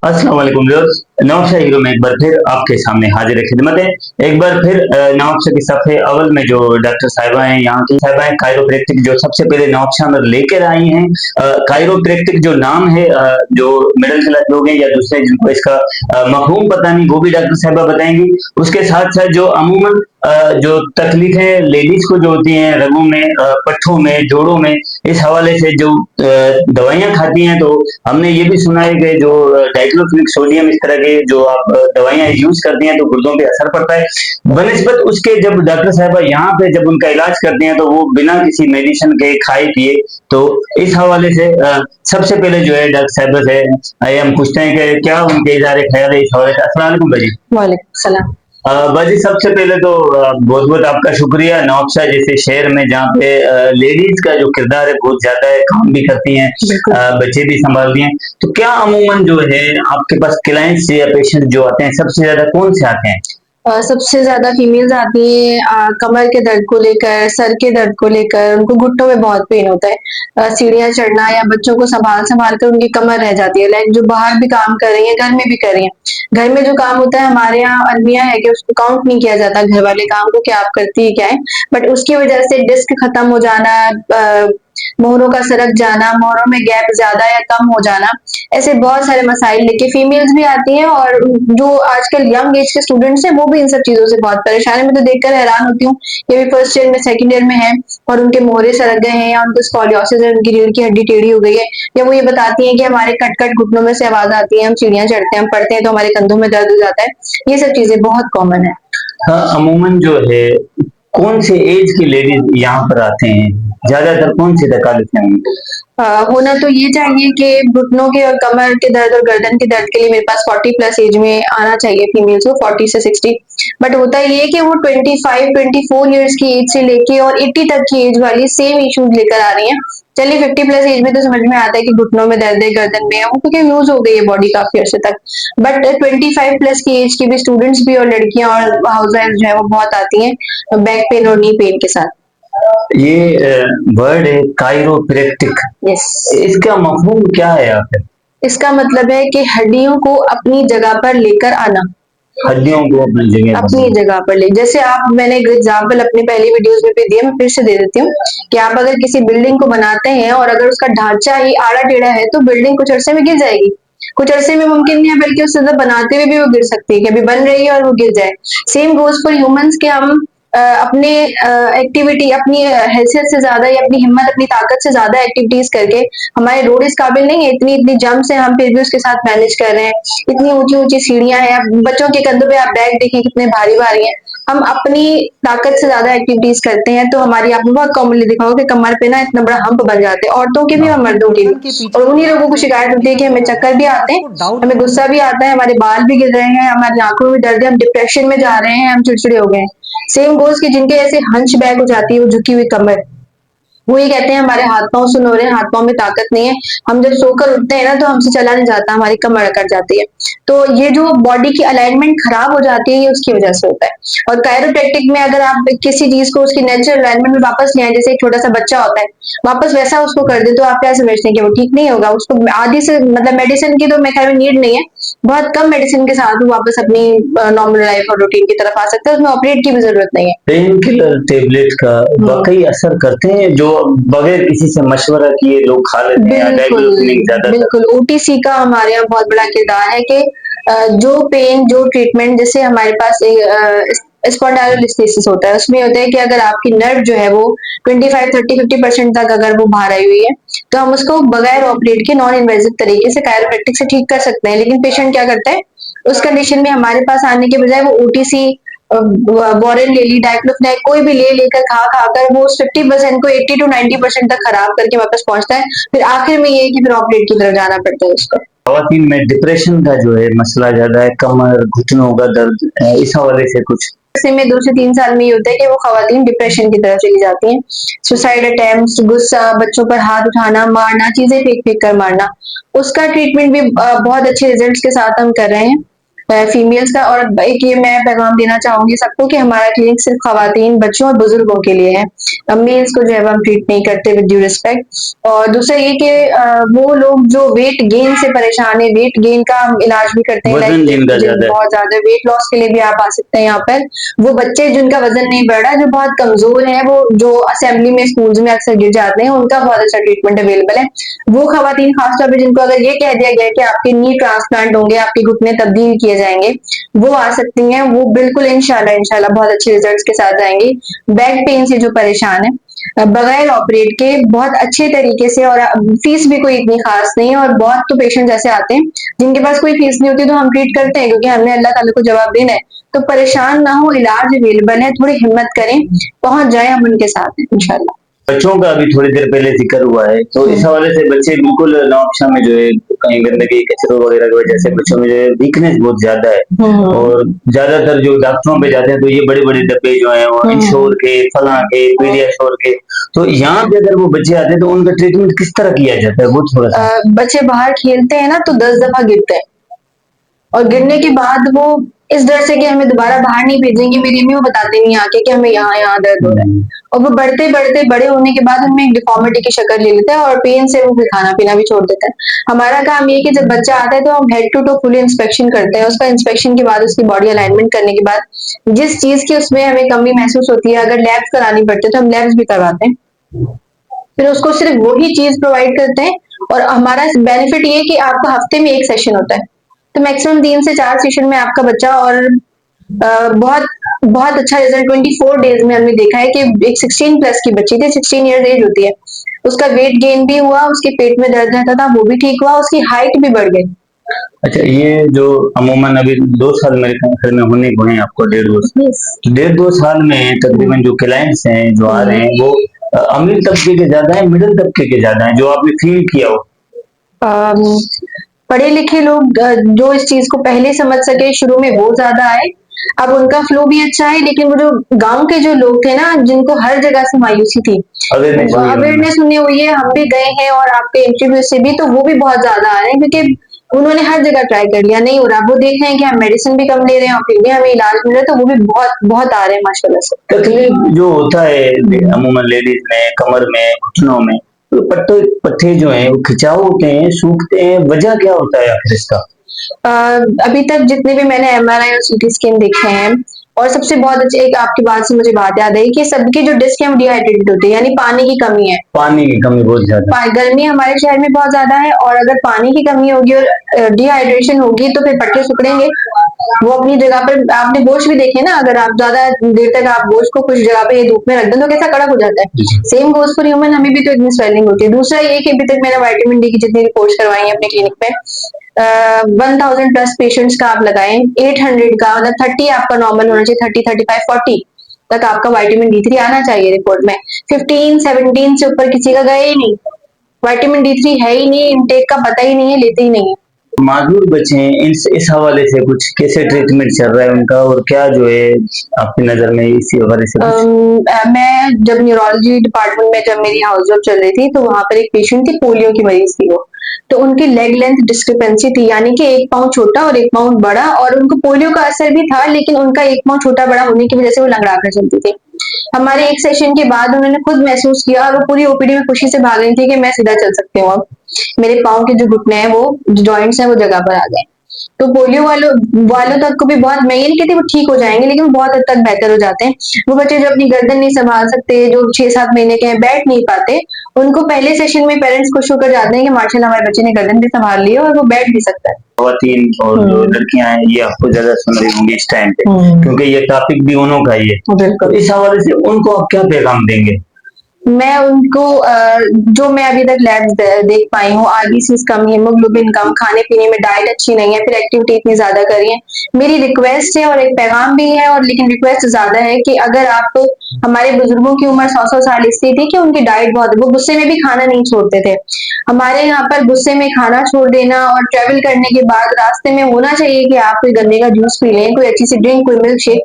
अस्सलाम वालेकुम viewers. Nawabshah hero में एक बार फिर आपके सामने हाजिर खिदमत है। एक बार फिर नवाबशाह के सफ़े अव्वल में जो डॉक्टर साहिबा हैं, यहाँ की साहिबा हैं कायरोप्रैक्टिक, जो सबसे पहले नवाबशाह में लेकर आई हैं। कायरोप्रैक्टिक जो नाम है, जो मिडिल क्लास लोग हैं या दूसरे जिनको इसका मफहूम पता नहीं, वो भी डॉक्टर साहिबा बताएंगी। उसके साथ साथ जो अमूमन जो तकलीफें लेडीज को जो होती हैं रगों में, पट्ठों में, जोड़ों में, इस हवाले से जो दवाइयाँ खाती हैं, तो हमने ये भी सुना है कि जो डाइक्लोफिलिक सोडियम, इस तरह के जो आप दवाइयाँ यूज करती हैं तो गुर्दों पे असर पड़ता है। बनिस्बत उसके जब डॉक्टर साहबा यहाँ पे जब उनका इलाज करते हैं तो वो बिना किसी मेडिसिन के खाए पिए। तो इस हवाले से सबसे पहले जो है डॉक्टर साहबा से आइए हम पूछते हैं कि क्या उनके इजारे ख्याल है इस हवाले से। अस्सलाम वालेकुम भाई। वालेकुम सलाम। बाजी, सबसे पहले तो बहुत बहुत आपका शुक्रिया। नवाबशाह जैसे शहर में जहाँ पे लेडीज का जो किरदार है बहुत ज्यादा है, काम भी करती हैं, बच्चे भी संभालती हैं, तो क्या अमूमन जो है आपके पास क्लाइंट्स या पेशेंट जो आते हैं सबसे ज्यादा कौन से आते हैं? सबसे ज्यादा फीमेल्स आती हैं कमर के दर्द को लेकर, सर के दर्द को लेकर, उनको घुटनों में बहुत पेन होता है। सीढ़ियाँ चढ़ना या बच्चों को संभाल संभाल कर उनकी कमर रह जाती है। लाइक जो बाहर भी काम कर रही है, घर में भी कर रही है। घर में जो काम होता है, हमारे यहाँ अलमिया है कि उसको काउंट नहीं किया जाता घर वाले काम को कि आप करती है क्या है, बट उसकी वजह से डिस्क खत्म हो जाना, मोहरों का सरक जाना, मोहरों में गैप ज्यादा या कम हो जाना, ऐसे बहुत सारे मसाइल लेके फीमेल्स भी आती हैं। और जो आजकल यंग एज के स्टूडेंट्स हैं वो भी इन सब चीजों से बहुत परेशान है। मैं तो देखकर हैरान होती हूँ, ये भी फर्स्ट ईयर में सेकंड ईयर में है और उनके मोहरे सरक गए हैं या उनको स्कॉलियोसिस है, उनकी रीढ़ की हड्डी टेढ़ी हो गई है, या वो ये बताती हैं कि हमारे कट कट घुटनों में से आवाज आती है, हम सीढ़ियां चढ़ते हैं, हम पढ़ते हैं तो हमारे कंधों में दर्द हो जाता है। ये सब चीजें बहुत कॉमन है। हाँ, अमूमन जो है कौन से एज की लेडीज यहाँ पर आते हैं, ज्यादातर कौन सी तकलीफें होंगी? होना तो ये चाहिए कि घुटनों के और कमर के दर्द और गर्दन के दर्द के लिए मेरे पास 40 प्लस एज में आना चाहिए फीमेल्स को, 40 से 60। बट होता ये है कि वो 25 24 इयर्स की एज से लेके और 80 तक की एज वाली सेम इश्यूज लेकर आ रही हैं। चलिए 50 प्लस एज में तो समझ में आता है कि घुटनों में दर्द है, गर्दन में है, वो क्योंकि यूज हो गई है बॉडी काफी अर्से तक। बट 25 प्लस की एज की भी स्टूडेंट्स भी और लड़कियां और हाउस वाइफ जो है वो बहुत आती हैं बैक पेन और नी पेन के साथ। ये वर्ड है कायरोप्रैक्टिक, यस। इसका मफहूम क्या है यहाँ पे? इसका मतलब है कि हड्डियों को अपनी जगह पर लेकर आना। हड्डियों को अपनी जगह पर ले, जैसे आप, मैंने एक एग्जाम्पल अपनी पहली वीडियोस में भी दिया, मैं फिर से दे देती हूँ कि आप अगर किसी बिल्डिंग को बनाते हैं और अगर उसका ढांचा ही आड़ा टेढ़ा है तो बिल्डिंग कुछ अरसे में गिर जाएगी। कुछ अरसे में मुमकिन नहीं है, बल्कि उससे ज्यादा बनाते हुए भी वो गिर सकती है कि अभी बन रही है और वो गिर जाए। सेम गोज फॉर ह्यूमंस के हम अपने एक्टिविटी, अपनी हैसियत से ज्यादा या अपनी हिम्मत, अपनी ताकत से ज्यादा एक्टिविटीज करके, हमारे रोड इस काबिल नहीं है, इतनी इतनी जंप से हम फिर भी उसके साथ मैनेज कर रहे हैं। इतनी ऊंची ऊंची सीढ़ियां हैं, अब बच्चों के कंधों पे आप बैग देखें कितने भारी भारी हैं। हम अपनी ताकत से ज्यादा एक्टिविटीज करते हैं तो हमारी, आपने बहुत कॉमनली देखा होगा कि कमर पे ना इतना बड़ा हम्प बन जाते हैं, औरतों के भी और मर्दों के भी। और उन्हीं लोगों को शिकायत होती है कि हमें चक्कर भी आते हैं, हमें गुस्सा भी आता है, हमारे बाल भी गिर रहे हैं, हमारी आंखों में दर्द है, हम डिप्रेशन में जा रहे हैं, हम चिड़चिड़े हो गए हैं। सेम गोज कि जिनके ऐसे हंच बैक हो जाती है, वो झुकी हुई कमर, वो ये कहते हैं हमारे हाथ पांव सुन हो रहे हैं, हाथ पांव में ताकत नहीं है। हम जब सोकर उठते हैं ना तो हमसे चला नहीं जाता, हमारी कमर अकड़ जाती है। तो ये जो बॉडी की अलाइनमेंट खराब हो जाती है, ये उसकी वजह से होता है। और कायरोप्रैक्टिक में अगर आप किसी चीज को उसकी नेचुरल अलाइनमेंट में वापस ले आए, जैसे एक छोटा सा बच्चा होता है, वापस वैसा उसको कर दे, तो आप क्या समझते हैं कि वो ठीक नहीं होगा? उसको आदि से, मतलब मेडिसिन की तो मेरे ख्याल में नीड नहीं है, बहुत कम मेडिसिन के साथ वो वापस अपनी नॉर्मल लाइफ और रूटीन की तरफ आ सकता है, उसमें ऑपरेट की भी जरूरत नहीं है। पेन किलर टेबलेट का वाकई असर करते हैं जो बगैर किसी से मशवरा किए लोग खा लेते हैं? बिल्कुल ज्यादातर बिल्कुल, ओटीसी का हमारे यहाँ बहुत बड़ा किरदार है कि जो पेन, जो ट्रीटमेंट, जैसे हमारे पास स्पॉन्डालोलिस्थेसिस होता है, उसमें होता है कि अगर आपकी नर्व जो है वो 25 30 50% तक अगर वो बाहर आई हुई है, तो हम उसको बगैर ऑपरेट के नॉन इन्वेजिव तरीके से कायरोप्रैक्टिक से ठीक कर सकते हैं। लेकिन पेशेंट क्या करता है, उस कंडीशन में हमारे पास आने के बजाय वो ओटीसी, बोरेन ले ली, डाइक्लोफिनेक कोई भी ले लेकर खा खाकर वो उस 50% को 80 to 90% तक खराब करके वापस पहुंचता है। फिर आखिर में ये है कि फिर ऑपरेट की तरफ जाना पड़ता है उसको। खवातीन में डिप्रेशन का जो है मसला ज्यादा है, कमर घुटनों का दर्द, इस हवाले से कुछ? ऐसे में 2 से 3 साल में ये होता है कि वो खवातीन डिप्रेशन की तरफ चली जाती हैं। सुसाइड अटेम्प्ट्स, गुस्सा, बच्चों पर हाथ उठाना, मारना, चीजें फेंक फेंक कर मारना, उसका ट्रीटमेंट भी बहुत अच्छे रिजल्ट्स के साथ हम कर रहे हैं। फीमेल्स का। और एक ये मैं पैगाम देना चाहूंगी सबको कि हमारा क्लिनिक सिर्फ खवातीन, बच्चों और बुजुर्गों के लिए है। मेल्स को जो है वो हम ट्रीट नहीं करते विद ड्यू रिस्पेक्ट। और दूसरा ये कि वो लोग जो वेट गेन से परेशान है, वेट गेन का हम इलाज भी करते हैं, वजन जिनका ज्यादा है। बहुत ज्यादा वेट लॉस के लिए भी आप आ सकते हैं यहाँ पर। वो बच्चे जिनका वजन नहीं बढ़ रहा, जो बहुत कमजोर है, वो जो असेंबली में स्कूल्स में अक्सर गिर जाते हैं, उनका बहुत अच्छा ट्रीटमेंट अवेलेबल है। वो खवातीन खासतौर पर जिनको अगर ये कह दिया गया कि आपके नी ट्रांसप्लांट होंगे, आपके घुटने तब्दील किए जाएंगे, वो आ सकती हैं। वो बिल्कुल इंशाल्लाह इंशाल्लाह बहुत अच्छे रिजल्ट्स के साथ आएंगी। बैक पेन से जो परेशान है, बगैर ऑपरेट के बहुत अच्छे तरीके से, और फीस भी कोई इतनी खास नहीं है। और बहुत तो पेशेंट ऐसे आते हैं जिनके पास कोई फीस नहीं होती, तो हम ट्रीट करते हैं क्योंकि हमने अल्लाह ताला को जवाब देना है। तो परेशान ना हो, इलाज अवेलेबल है, थोड़ी हिम्मत करें, पहुंच जाए, हम उनके साथ हैं इंशाल्लाह। बच्चों का अभी थोड़ी देर पहले जिक्र हुआ है, तो इस हवाले से बच्चे बिल्कुल नौकशा में जो है कहीं गंदगी कचरों वगैरह की वजह से बच्चों में जो है वीकनेस बहुत ज्यादा है। और ज्यादातर जो डॉक्टरों पे जाते हैं तो ये बड़े बड़े डब्बे जो है वो इंश्योर के, फला के, पीडियाश्योर के, तो यहाँ पे अगर वो बच्चे आते हैं तो उनका ट्रीटमेंट किस तरह किया जाता है, वो थोड़ा सा। बच्चे बाहर खेलते हैं ना तो 10 दफा गिरते हैं, और गिरने के बाद वो इस डर से कि हमें दोबारा बाहर नहीं भेजेंगे, मेरी अम्मी वो बताते नहीं आके कि हमें यहाँ यहाँ दर्द हो रहा है। और वो बढ़ते बढ़ते बड़े होने के बाद उनमें एक डिफॉर्मिटी की शक्ल ले लेता है, और पेन से वो फिर खाना पीना भी छोड़ देता है। हमारा काम ये है कि जब बच्चा आता है तो हम head to toe full inspection करते हैं। उसका इंस्पेक्शन के बाद, उसकी बॉडी अलाइनमेंट करने के बाद, जिस चीज की उसमें हमें कमी महसूस होती है, अगर लैब्स करानी पड़ती है तो हम लैब्स भी करवाते हैं। फिर उसको सिर्फ वही चीज प्रोवाइड करते हैं। और हमारा बेनिफिट ये है कि आपका हफ्ते में एक सेशन होता है, तो मैक्सिमम 3 से 4 सेशन में आपका बच्चा, और बहुत बहुत अच्छा रिजल्ट 24 डेज में हमने देखा है कि एक 16 प्लस की बच्ची थी, 16 ईयर्स एज होती है, उसका वेट गेन भी हुआ, उसके पेट में दर्द रहता था वो भी ठीक हुआ, उसकी हाइट भी बढ़ गई। अच्छा, ये जो अमूमन अभी 2 साल मेरे ख्याल में होने को हैं आपको, 1.5 2 साल, 1.5 2 साल में तकरीबन जो क्लाइंट्स हैं जो आ रहे हैं वो अमीर तबके के ज्यादा है, मिडिल तबके के ज्यादा है, जो आपने फील किया हो? अम, पढ़े लिखे लोग जो इस चीज को पहले समझ सके शुरू में, वो ज्यादा आए। अब उनका फ्लो भी अच्छा है, लेकिन वो जो गांव के जो लोग थे ना, जिनको हर जगह से मायूसी थी, अवेयरनेस सुनी हुई है, हम भी गए हैं, और आपके इंटरव्यू से भी, तो वो भी बहुत ज्यादा आ रहे हैं, क्योंकि उन्होंने हर जगह ट्राई कर लिया, नहीं हो रहा, वो देख रहे हैं कि हम मेडिसिन भी कम ले रहे हैं और फिर भी हमें इलाज मिल रहा है, तो वो भी बहुत बहुत आ रहे हैं माशाल्लाह से। तकलीफ जो होता है अमूमन लेडीज में, कमर में, घुटनों में, तो पट्टे पट्टे जो हैं वो खिंचाव होते हैं, सूखते हैं, वजह क्या होता है आखिर इसका? अभी तक जितने भी मैंने एमआरआई और सीटी स्कैन देखे हैं, और सबसे बहुत अच्छी एक आपकी बात से मुझे बात याद आई कि सबकी जो डिस्क है डिहाइड्रेटेड होती है, यानी पानी की कमी है। पानी की कमी बहुत ज्यादा, गर्मी हमारे शहर में बहुत ज्यादा है, और अगर पानी की कमी होगी और डिहाइड्रेशन होगी तो फिर पट्टे सिकुड़ेंगे। वो अपनी जगह पर, आपने गोश्त भी देखे ना, अगर आप ज्यादा देर तक आप गोश्त को कुछ जगह पे धूप में रख दें तो कैसा कड़क हो जाता है। सेम गोश्त फॉर ह्यूमन, हमें भी तो इतनी स्वेलिंग होती है। दूसरा ये कि अभी तक मैंने विटामिन डी की जितनी रिपोर्ट करवाई है अपने क्लिनिक पे, 1000 प्लस पेशेंट्स का आप लगाएं, 800 का, मतलब 30 आपका नॉर्मल होना चाहिए, 30 35 40 तक आपका विटामिन डी 3 आना चाहिए रिपोर्ट में। 15 17 से ऊपर किसी का गए ही नहीं, विटामिन डी 3 है ही नहीं, इनटेक का पता ही नहीं है, लेते ही नहीं है। माजूर बच्चे हैं, इस हवाले से कुछ कैसे ट्रीटमेंट चल रहा है उनका, और क्या जो है आपकी नजर में इसी हवाले से मैं जब न्यूरोलॉजी डिपार्टमेंट में जब मेरी हाउस जॉब चल रही थी, तो वहां पर एक पेशेंट थी, पोलियो की मरीज थी वो। तो उनकी लेग लेंथ डिस्क्रिपेंसी थी, यानी कि एक पाँव छोटा और एक पाँव बड़ा, और उनको पोलियो का असर भी था, लेकिन उनका एक पाँव छोटा बड़ा होने की वजह से वो लंगड़ा कर चलती थी। हमारे एक सेशन के बाद उन्होंने खुद महसूस किया, और वो पूरी ओपीडी में खुशी से भाग रही थी कि मैं सीधा चल सकती हूँ अब, मेरे पाँव के जो घुटने हैं, वो जो जॉइंट्स हैं, वो जगह पर आ गए। तो पोलियो वालों तक को भी बहुत, मैं ये नहीं कहती वो ठीक हो जाएंगे, लेकिन बहुत हद तक बेहतर हो जाते हैं। वो बच्चे जो अपनी गर्दन नहीं संभाल सकते, जो 6-7 महीने के हैं, बैठ नहीं पाते, उनको पहले सेशन में पेरेंट्स खुश होकर जाते हैं कि माशाल्लाह हमारे बच्चे ने गर्दन भी संभाल ली है और वो बैठ भी सकता है। खवातीन और जो लड़कियां हैं ये आपको ज्यादा सुन रही होंगी इस टाइम पे, क्योंकि ये टॉपिक भी उन्हों का ही है, तो इस हवाले से उनको आप क्या पैगाम देंगे? मैं उनको जो मैं अभी तक लैब्स देख पाई हूँ, आरबीसी कम, हीमोग्लोबिन कम, खाने पीने में डाइट अच्छी नहीं है, फिर एक्टिविटी इतनी ज्यादा करिए। मेरी रिक्वेस्ट है, और एक पैगाम भी है, और लेकिन रिक्वेस्ट ज्यादा है कि अगर आप, हमारे बुजुर्गों की उम्र 100-100 साल इसलिए थी कि उनकी डाइट बहुत, वो गुस्से में भी खाना नहीं छोड़ते थे। हमारे यहाँ पर गुस्से में खाना छोड़ देना, और ट्रेवल करने के बाद रास्ते में होना चाहिए कि आप कोई गन्ने का जूस पी लें, कोई अच्छी सी ड्रिंक, कोई मिल्क शेक,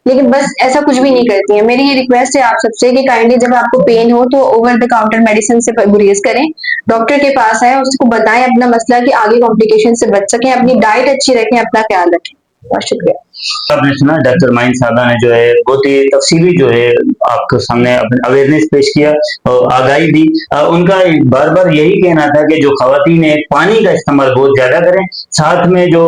लेकिन बस ऐसा कुछ भी नहीं करती है। मेरी ये रिक्वेस्ट है आप सबसे कि काइंडली जब आपको पेन हो तो ओवर द काउंटर मेडिसिन से गुरेज करें, डॉक्टर के पास आए, उसको बताएं अपना मसला कि आगे कॉम्प्लिकेशन से बच सकें, अपनी डाइट अच्छी रखें, अपना ख्याल रखें। बहुत शुक्रिया। आपने सुना डॉक्टर माइन साहबा ने जो है बहुत ही तफसीली जो है आपके सामने अवेयरनेस पेश किया और आगाही दी। उनका बार बार यही कहना था कि जो खवातीन है पानी का इस्तेमाल बहुत ज्यादा करें, साथ में जो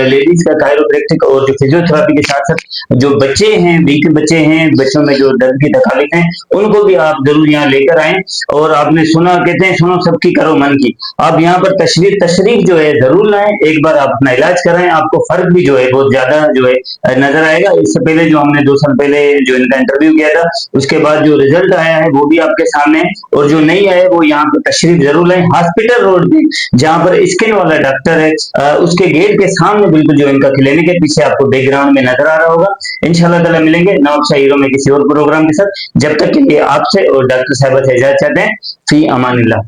लेडीज का कायरोप्रैक्टिक और जो फिजियोथेरेपी के साथ साथ जो बच्चे हैं, वीक बच्चे हैं, बच्चों में जो दर्द की तकलीफ है, उनको भी आप जरूर यहाँ लेकर आए। और आपने सुना, कहते हैं सुनो सबकी करो मन की, आप यहाँ पर तशरीफ जो है जरूर लाएं, एक बार आप अपना इलाज कराएं, आपको फर्क भी जो है बहुत ज्यादा जो है नजर आएगा। इससे पहले जो हमने 2 साल पहले जो इनका इंटरव्यू किया था, उसके बाद जो रिजल्ट आया है वो भी आपके सामने है। और जो नहीं आया है वो यहाँ पर तशरीफ जरूर लाएं। हॉस्पिटल रोड पे जहाँ पर स्किन वाला डॉक्टर है, उसके गेट के सामने बिल्कुल जो इनका क्लिनिक है, पीछे आपको बैकग्राउंड में नजर आ रहा होगा। इंशाल्लाह ताला मिलेंगे नवाबशाह हीरो में किसी और प्रोग्राम के साथ। जब तक के लिए आपसे और डॉक्टर साहिबा से इजाजत चाहते हैं। फी अमानिल्लाह।